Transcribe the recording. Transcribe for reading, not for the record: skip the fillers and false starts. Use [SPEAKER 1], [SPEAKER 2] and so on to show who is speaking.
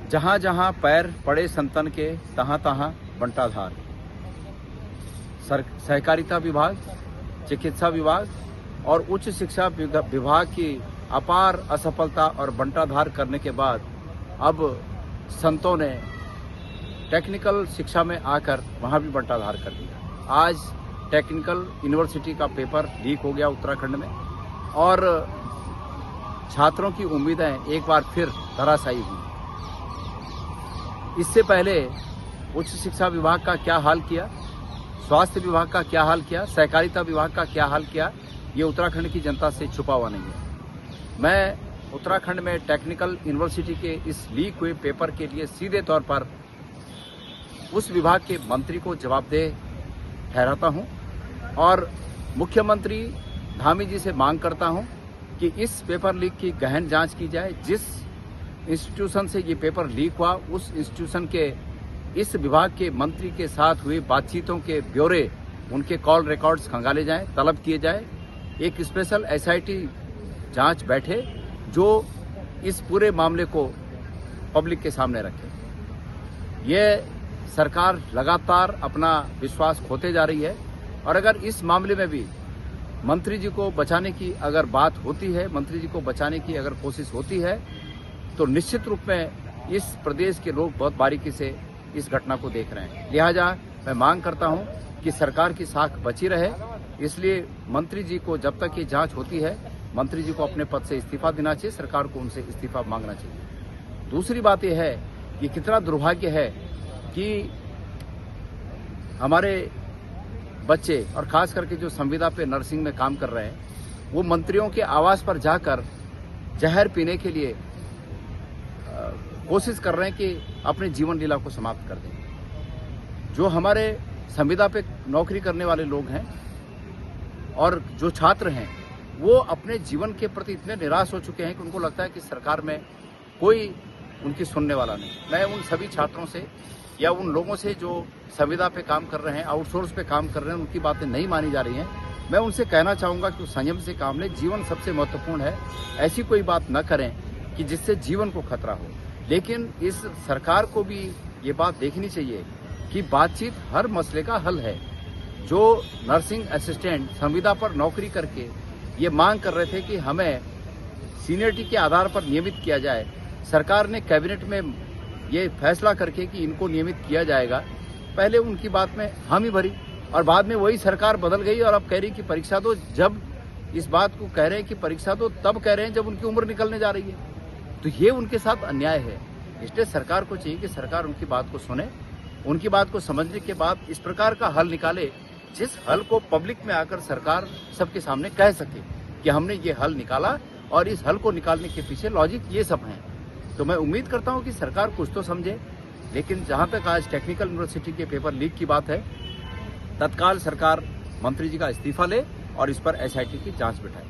[SPEAKER 1] जहाँ जहाँ पैर पड़े संतन के तहाँ तहाँ बंटाधार। सहकारिता विभाग, चिकित्सा विभाग और उच्च शिक्षा विभाग की अपार असफलता और बंटाधार करने के बाद अब संतों ने टेक्निकल शिक्षा में आकर वहाँ भी बंटाधार कर दिया। आज टेक्निकल यूनिवर्सिटी का पेपर लीक हो गया उत्तराखंड में और छात्रों की उम्मीदें एक बार फिर धराशायी हुई। इससे पहले उच्च शिक्षा विभाग का क्या हाल किया, स्वास्थ्य विभाग का क्या हाल किया, सहकारिता विभाग का क्या हाल किया, ये उत्तराखंड की जनता से छुपा हुआ नहीं है। मैं उत्तराखंड में टेक्निकल यूनिवर्सिटी के इस लीक हुए पेपर के लिए सीधे तौर पर उस विभाग के मंत्री को जवाबदेह ठहराता हूं और मुख्यमंत्री धामी जी से मांग करता हूं कि इस पेपर लीक की गहन जांच की जाए। जिस इंस्टीट्यूशन से ये पेपर लीक हुआ उस इंस्टीट्यूशन के इस विभाग के मंत्री के साथ हुई बातचीतों के ब्यौरे, उनके कॉल रिकॉर्ड्स खंगाले जाएं, तलब किए जाए। एक स्पेशल एसआईटी जांच बैठे जो इस पूरे मामले को पब्लिक के सामने रखे। ये सरकार लगातार अपना विश्वास खोते जा रही है और अगर इस मामले में भी मंत्री जी को बचाने की अगर बात होती है, मंत्री जी को बचाने की अगर कोशिश होती है, तो निश्चित रूप में इस प्रदेश के लोग बहुत बारीकी से इस घटना को देख रहे हैं। लिहाजा मैं मांग करता हूं कि सरकार की साख बची रहे। इसलिए मंत्री जी को जब तक ये जांच होती है, मंत्री जी को अपने पद से इस्तीफा देना चाहिए, सरकार को उनसे इस्तीफा मांगना चाहिए। दूसरी बात यह है कि कितना दुर्भाग्य है कि हमारे बच्चे और खास करके जो संविदा पे नर्सिंग में काम कर रहे हैं, वो मंत्रियों के आवास पर जाकर जहर पीने के लिए कोशिश कर रहे हैं कि अपने जीवन लीला को समाप्त कर दें। जो हमारे संविदा पे नौकरी करने वाले लोग हैं और जो छात्र हैं, वो अपने जीवन के प्रति इतने निराश हो चुके हैं कि उनको लगता है कि सरकार में कोई उनकी सुनने वाला नहीं। मैं उन सभी छात्रों से या उन लोगों से जो संविदा पे काम कर रहे हैं, आउटसोर्स पे काम कर रहे हैं, उनकी बातें नहीं मानी जा रही हैं, मैं उनसे कहना चाहूँगा कि संयम से काम लें। जीवन सबसे महत्वपूर्ण है। ऐसी कोई बात न करें कि जिससे जीवन को खतरा हो। लेकिन इस सरकार को भी ये बात देखनी चाहिए कि बातचीत हर मसले का हल है। जो नर्सिंग असिस्टेंट संविदा पर नौकरी करके ये मांग कर रहे थे कि हमें सीनियरिटी के आधार पर नियमित किया जाए, सरकार ने कैबिनेट में ये फैसला करके कि इनको नियमित किया जाएगा, पहले उनकी बात में हामी भरी और बाद में वही सरकार बदल गई और अब कह रही कि परीक्षा दो। जब इस बात को कह रहे हैं कि परीक्षा दो, तब कह रहे हैं जब उनकी उम्र निकलने जा रही है। तो ये उनके साथ अन्याय है। इसलिए सरकार को चाहिए कि सरकार उनकी बात को सुने, उनकी बात को समझने के बाद इस प्रकार का हल निकाले जिस हल को पब्लिक में आकर सरकार सबके सामने कह सके कि हमने ये हल निकाला और इस हल को निकालने के पीछे लॉजिक ये सब हैं। तो मैं उम्मीद करता हूं कि सरकार कुछ तो समझे। लेकिन जहां तक आज टेक्निकल यूनिवर्सिटी के पेपर लीक की बात है, तत्काल सरकार मंत्री जी का इस्तीफा ले और इस पर एसआईटी की जांच बिठाए।